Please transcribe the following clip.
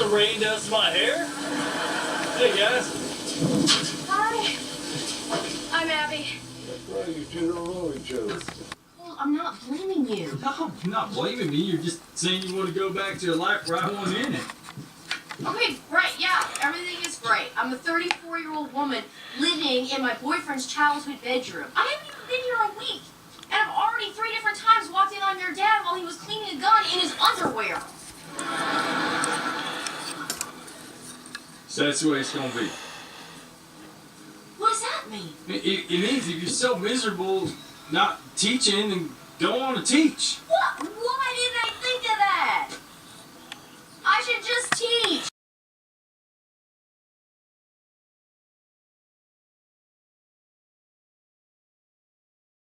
the rain does to my hair? Hey guys. Hi. I'm Abby. That's right, you two don't know each other. Well, I'm not blaming you. No, you're not blaming me. You're just saying you want to go back to your life right one minute. Okay, right, yeah, everything is great. I'm a 34-year-old woman living in my boyfriend's childhood bedroom. I haven't even been here a week. And I've already 3 different times walked in on your dad while he was cleaning a gun in his underwear. So that's the way it's going to be. What does that mean? It means if you're so miserable not teaching, then go on to teach. What? Why didn't I think of that? I should just teach.